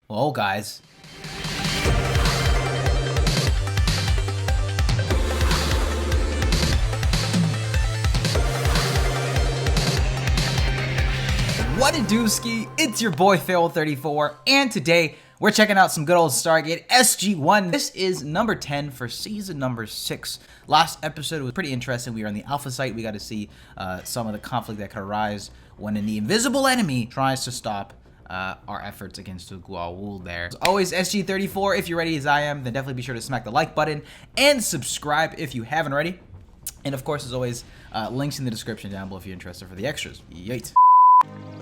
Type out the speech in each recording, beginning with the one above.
Well, guys. What a dooski, it's your boy Feral34, and today we're checking out some good old Stargate SG-1. This is number 10 for season number 6. Last episode was pretty interesting. We were on the Alpha site. We got to see some of the conflict that could arise when the invisible enemy tries to stop our efforts against the Goa'uld there. As always, SG-34, if you're ready as I am, then definitely be sure to smack the like button and subscribe if you haven't already. And of course, as always, links in the description down below if you're interested for the extras. Yeet.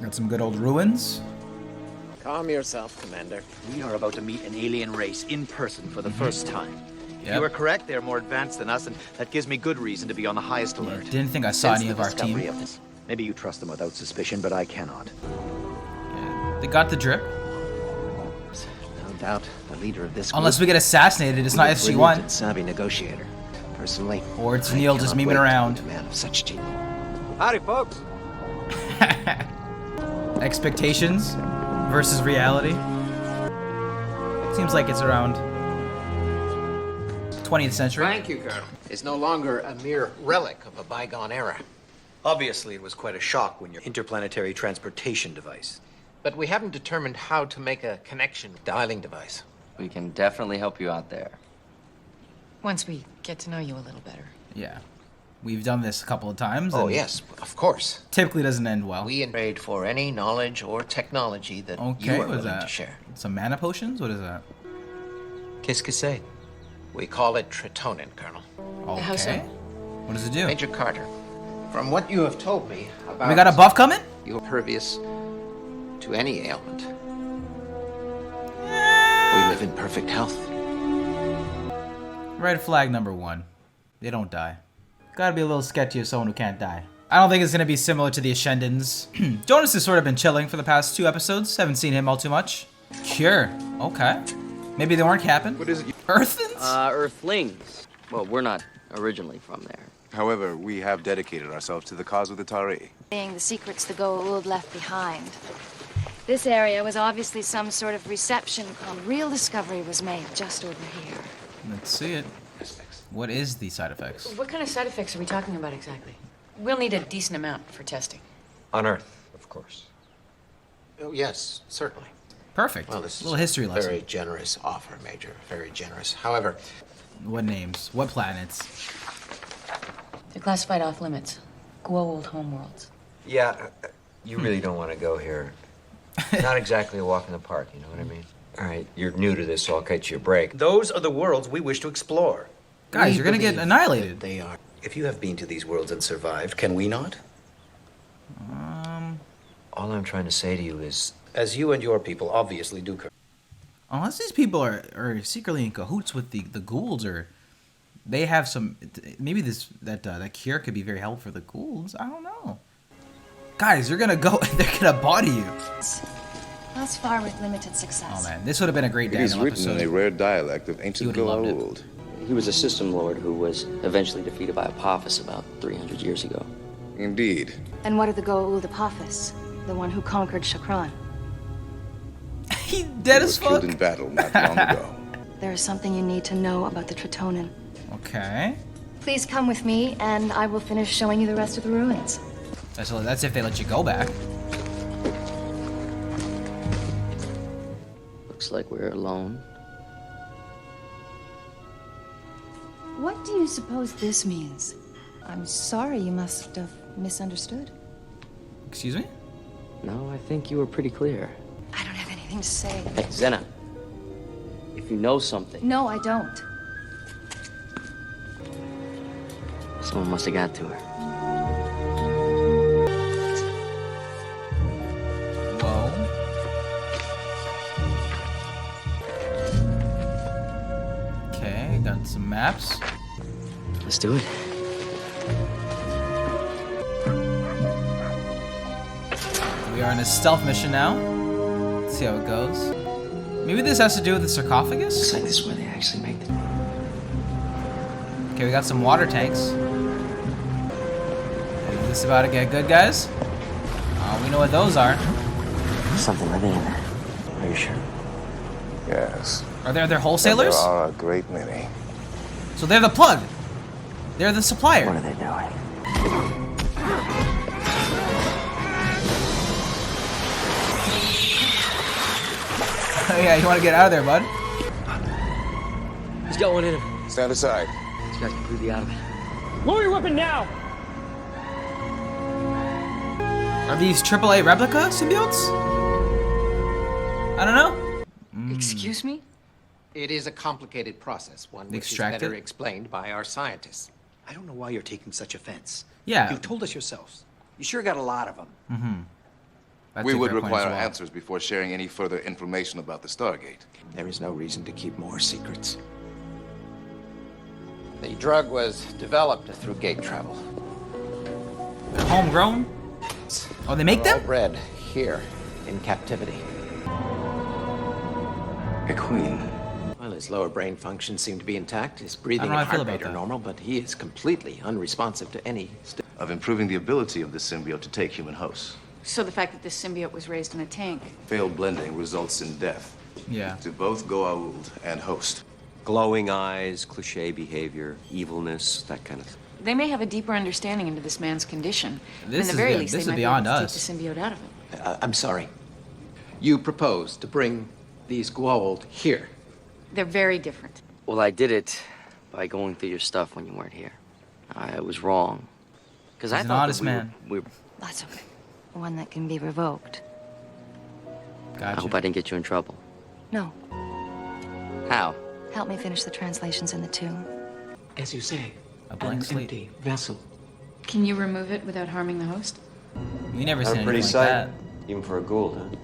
Got some good old ruins. Calm yourself, Commander. We are about to meet an alien race in person for the first time. If you are correct, they are more advanced than us, and that gives me good reason to be on the highest alert. Didn't think I saw any of our team. Maybe you trust them without suspicion, but I cannot. Yeah, they got the drip. No doubt, the leader of this Unless we get assassinated, it's not SG-1. Savvy negotiator. Personally, or it's Neil just memeing around. A man of such genius. Howdy, folks. Expectations versus reality. Seems like it's around 20th century. Thank you, Colonel. It's no longer a mere relic of a bygone era. Obviously, it was quite a shock when your interplanetary transportation device. But we haven't determined how to make a connection dialing device. We can definitely help you out there. Once we get to know you a little better. Yeah. We've done this a couple of times. Oh, yes, of course. Typically doesn't end well. We trade for any knowledge or technology that you are willing to share. Some mana potions? What is that? Qu'est-ce que c'est? We call it tretonin, Colonel. Okay. How so? What does it do? Major Carter, from what you have told me about... We got a buff coming? You're pervious to any ailment. We live in perfect health. Red flag number 1. They don't die. Gotta be a little sketchy of someone who can't die. I don't think it's gonna be similar to the Ascendants. Jonas has sort of been chilling for the past 2 episodes. Haven't seen him all too much. Sure. Okay. Maybe they weren't capping. What is it? Earthens? Earthlings. Well, we're not originally from there. However, we have dedicated ourselves to the cause of the Tari. The secrets the Goa'uld left behind. This area was obviously some sort of reception. Real discovery was made just over here. Let's see it. What is the side effects? What kind of side effects are we talking about exactly? We'll need a decent amount for testing. On Earth, of course. Oh, yes, certainly. Perfect. Well, this a little history is a lesson. very generous offer, Major. Very generous. However... What names? What planets? They're classified off limits. Goa'uld homeworlds. Yeah, you really don't want to go here. It's not exactly a walk in the park, you know what I mean? All right, you're new to this, so I'll cut you a break. Those are the worlds we wish to explore. Guys, you're gonna get annihilated. They are. If you have been to these worlds and survived, can we not? All I'm trying to say to you is... As you and your people obviously do. Unless these people are secretly in cahoots with the Goa'ulds, or they have some... Maybe that cure could be very helpful for the Goa'ulds. I don't know. Guys, you're gonna go... They're gonna body you. Thus far with limited success. Oh man, this would have been a great It is Daniel written episode. in a rare dialect of ancient would've loved it. Goa'uld. He was a system lord who was eventually defeated by Apophis about 300 years ago. Indeed. And what of the Goa'uld Apophis? The one who conquered Shakran? He's dead He as was fuck. killed in battle not long ago. There is something you need to know about the tretonin. Okay. Please come with me, and I will finish showing you the rest of the ruins. That's if they let you go back. Looks like we're alone. What do you suppose this means? I'm sorry, you must have misunderstood. Excuse me? No, I think you were pretty clear. I don't have anything to say. Hey, Zena. If you know something, No, I don't. someone must have got to her. Whoa. Okay, got some maps. Let's do it. We are in a stealth mission now. Let's see how it goes. Maybe this has to do with the sarcophagus? Looks like this is where they actually make the... Okay, we got some water tanks. Is this about to get good, guys? We know what those are. Something living in there. Are you sure? Yes. Are there other And wholesalers? there are a great many. So they're the plug. They're the supplier. What are they doing? Oh yeah, you want to get out of there, bud? He's got one in him. Stand aside. This guy's completely out of it. Lower your weapon now! Are these AAA replica symbiotes? I don't know. Excuse me? It is a complicated process, one which is Extract better it? explained by our scientists. I don't know why you're taking such offense. Yeah. You told us yourselves. You sure got a lot of them. That's We a would fair point require as well. answers before sharing any further information about the Stargate. There is no reason to keep more secrets. The drug was developed through gate travel. They're homegrown. Oh, they make They're all them? bred here in captivity. A queen. Well, his lower brain functions seem to be intact. His breathing I and feel heart about rate are that. normal, but he is completely unresponsive to any Of improving the ability of the symbiote to take human hosts. So the fact that this symbiote was raised in a tank. Failed blending results in death Yeah. to both Goa'uld and host. Glowing eyes, cliche behavior, evilness, that kind of thing. They may have a deeper understanding into this man's condition. This In the is very good. least, This they is might beyond be able to us. take the symbiote out of him. I'm sorry. You proposed to bring these Goa'uld here. They're very different. Well, I did it by going through your stuff when you weren't here. I was wrong. Because I He's an thought honest that man. we were Lots of it. One that can be revoked. I Gotcha. hope I didn't get you in trouble. No. How? Help me finish the translations in the tomb. As you say, A blank slate. empty vessel. Can you remove it without harming the host? We never Not seen a anything pretty like sight, that. even for a Goa'uld, huh?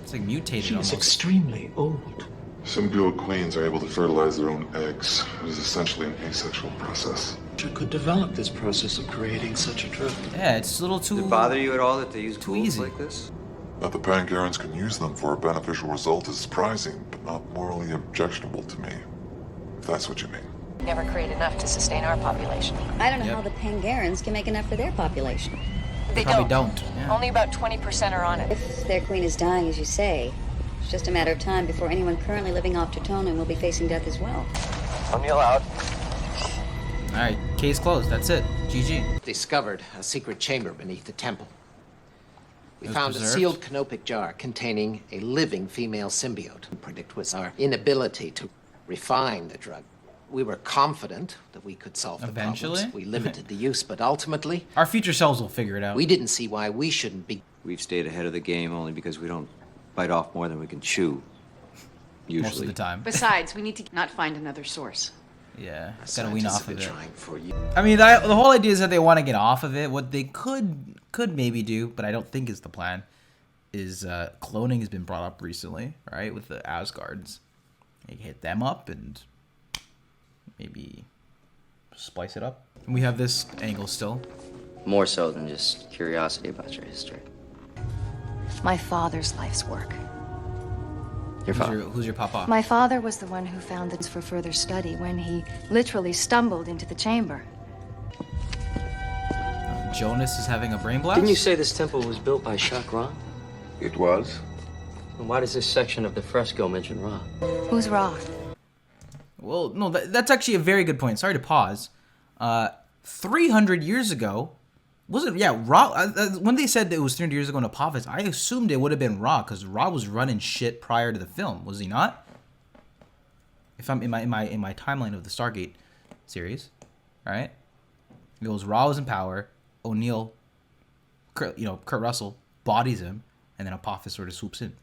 It's like mutated She is almost. extremely old. Symbiote queens are able to fertilize their own eggs. It is essentially an asexual process. You could develop this process of creating such a drug. Yeah, it's a little too. Does it bother you at all that they use Too Goa'ulds easy. like this? That the Pangarans can use them for a beneficial result is surprising, but not morally objectionable to me. If that's what you mean. Never create enough to sustain our population. I don't know Yep. how the Pangarans can make enough for their population. They Probably don't. Yeah. Only about 20% are on it. If their queen is dying, as you say, it's just a matter of time before anyone currently living off tretonin will be facing death as well. O'Neill out. All right, case closed. That's it. GG. Discovered a secret chamber beneath the temple. We It was found preserved? a sealed canopic jar containing a living female symbiote. Predict was our inability to refine the drug. We were confident that we could solve the Eventually? problems. We limited the use, but ultimately, Our future selves will figure it out. we didn't see why we shouldn't be. We've stayed ahead of the game only because we don't bite off more than we can chew. Usually. Most of the time. Besides, we need to not find another source. Yeah, gotta wean off of it. Trying for you. I mean, the whole idea is that they want to get off of it. What they could maybe do, but I don't think is the plan, is cloning has been brought up recently, right? With the Asgards, you hit them up and maybe splice it up. And we have this angle still. More so than just curiosity about your history. My father's life's work. Your father. Who's your papa? My father was the one who found this for further study when he literally stumbled into the chamber. Jonas is having a brain blast. Didn't you say this temple was built by Shak Ra? It was? And why does this section of the fresco mention Ra? Who's Ra? Well, no, that's actually a very good point. Sorry to pause. 300 years ago, wasn't Ra? When they said that it was 300 years ago in Apophis, I assumed it would have been Ra because Ra was running shit prior to the film, was he not? If I'm in my timeline of the Stargate series, right? It goes Ra was in power, O'Neill, Kurt Russell bodies him, and then Apophis sort of swoops in.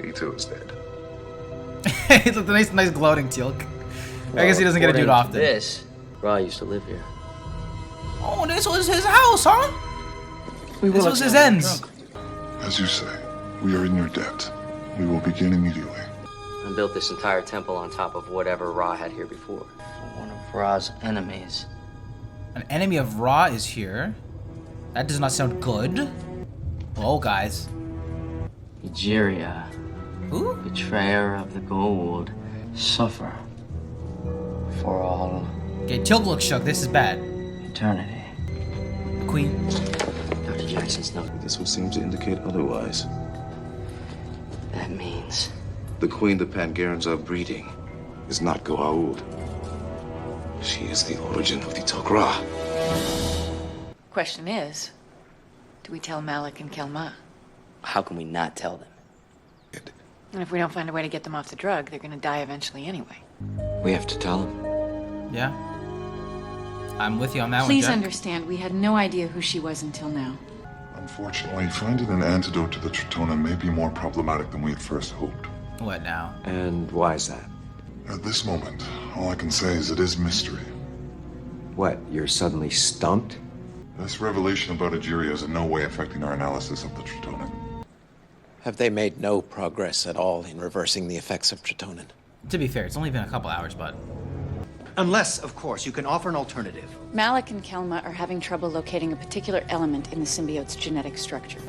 He too is dead. It's a nice gloating Teal'c. I guess he doesn't get to do it According often. to this, Ra used to live here. Oh, this was his house, huh? This was his ends. As you say, we are in your debt. We will begin immediately. And built this entire temple on top of whatever Ra had here before. One of Ra's enemies. An enemy of Ra is here. That does not sound good. Whoa, guys. Egeria, Who? betrayer of the Goa'uld, suffer for all Okay, Teal'c looks shook. This is bad. eternity. The Queen. Dr. Jackson's note. This would seem to indicate otherwise. That means The queen the Pangarans are breeding is not Goa'uld. She is the origin of the Tok'ra. Question is, do we tell Malik and Kelma? How can we not tell them? And if we don't find a way to get them off the drug, they're gonna die eventually anyway. We have to tell them. Yeah. I'm with you on that Please one, Jack. understand, we had no idea who she was until now. Unfortunately, finding an antidote to the tretonin may be more problematic than we had first hoped. What now? And why is that? At this moment, all I can say is it is mystery. What, you're suddenly stumped? This revelation about Egeria is in no way affecting our analysis of the tretonin. Have they made no progress at all in reversing the effects of tretonin? To be fair, it's only been a couple hours, but Unless, of course, you can offer an alternative. Malik and Kelma are having trouble locating a particular element in the symbiote's genetic structure.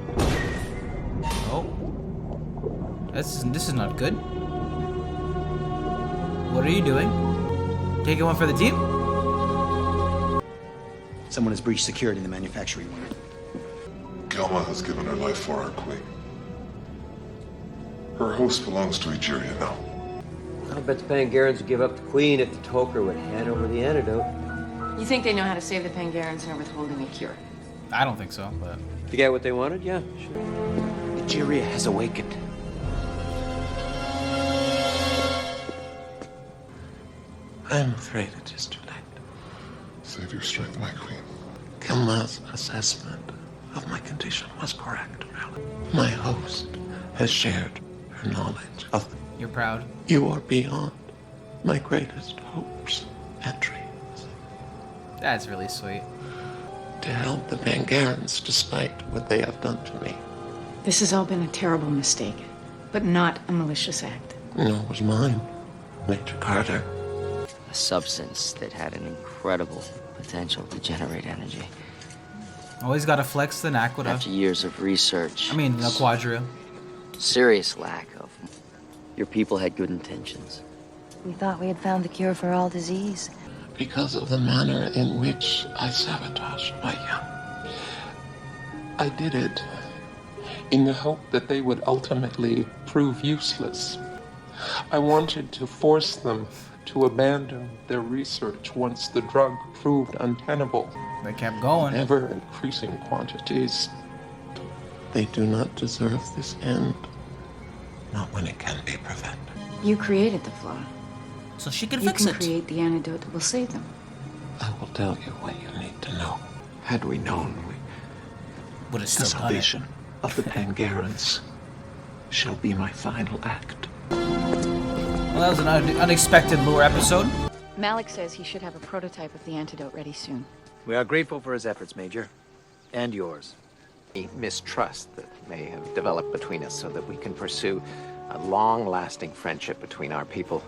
oh, this is not good. What are you doing? Taking one for the team? Someone has breached security in the manufacturing unit. Kelma has given her life for our queen. Her host belongs to Egeria now. I'll bet the Pangarans would give up the queen if the Tok'ra would hand over the antidote. You think they know how to save the Pangarans and are withholding a cure? I don't think so, but To get what they wanted? Yeah, sure. Egeria has awakened. I'm afraid it is too late. Save your strength, my queen. Kelma's assessment of my condition was correct, really. My host has shared her knowledge of the... you're proud. You are beyond my greatest hopes and dreams. That's really sweet. To help the Pangarans despite what they have done to me. This has all been a terrible mistake, but not a malicious act. No, it was mine, Major Carter. A substance that had an incredible potential to generate energy. Always gotta flex the Naquita. After years of research, I mean, the Quadria. serious lack of. Your people had good intentions. We thought we had found the cure for all disease. Because of the manner in which I sabotaged my young. I did it in the hope that they would ultimately prove useless. I wanted to force them to abandon their research once the drug proved untenable. They kept going. Ever increasing quantities. They do not deserve this end. Not when it can be prevented. You created the flaw. So she can You fix can it. create the antidote that will save them. I will tell you what you need to know. Had we known, Would have the still done it. salvation of the Pangarans shall be my final act. Well, that was an unexpected lore episode. Malik says he should have a prototype of the antidote ready soon. We are grateful for his efforts, Major. And yours. The mistrust that may have developed between us so that we can pursue a long-lasting friendship between our people.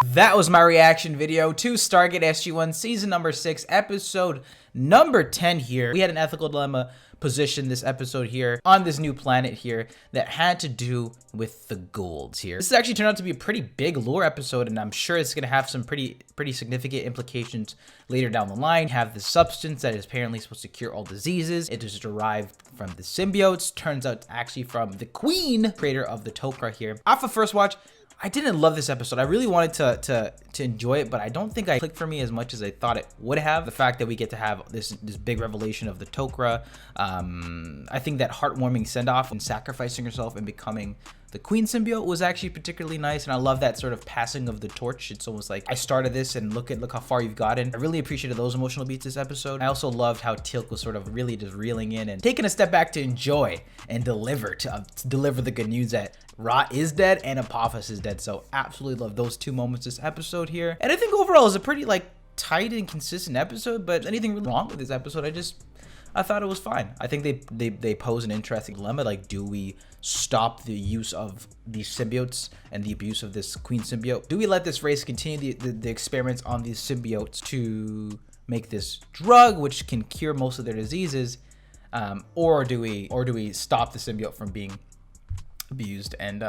That was my reaction video to Stargate SG-1 season number 6, episode number 10 here. We had an ethical dilemma position this episode here on this new planet here that had to do with the Goa'ulds here. This actually turned out to be a pretty big lore episode, and I'm sure it's going to have some pretty significant implications later down the line. Have the substance that is apparently supposed to cure all diseases. It is derived from the symbiotes. Turns out actually from the queen, creator of the Tok'ra here. Off of first watch, I didn't love this episode. I really wanted to enjoy it, but I don't think it clicked for me as much as I thought it would have. The fact that we get to have this big revelation of the Tok'ra, I think that heartwarming send-off and sacrificing herself and becoming the queen symbiote was actually particularly nice, and I love that sort of passing of the torch. It's almost like I started this and look how far you've gotten. I really appreciated those emotional beats this episode. I also loved how Teal'c was sort of really just reeling in and taking a step back to enjoy and deliver the good news that Ra is dead and Apophis is dead. So absolutely love those two moments this episode here. And I think overall is a pretty tight and consistent episode, but anything really wrong with this episode, I thought it was fine. I think they pose an interesting dilemma. Like, do we stop the use of these symbiotes and the abuse of this queen symbiote? Do we let this race continue the experiments on these symbiotes to make this drug which can cure most of their diseases, or do we stop the symbiote from being abused and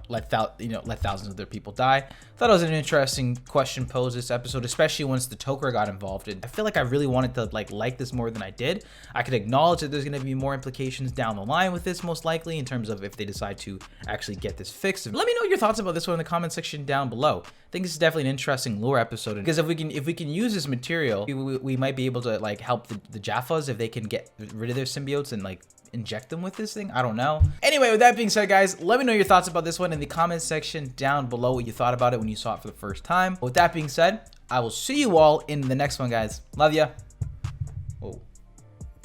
let thousands of their people die. Thought it was an interesting question posed this episode, especially once the Tok'ra got involved. And I feel like I really wanted to like this more than I did. I could acknowledge that there's going to be more implications down the line with this, most likely, in terms of if they decide to actually get this fixed. Let me know your thoughts about this one in the comment section down below. I think this is definitely an interesting lore episode, because if we can use this material, we might be able to like help the Jaffas if they can get rid of their symbiotes and like inject them with this thing. I don't know. Anyway, with that being said, guys, let me know your thoughts about this one in the comment section down below, what you thought about it when you saw it for the first time. With that being said, I will see you all in the next one, guys. Love ya.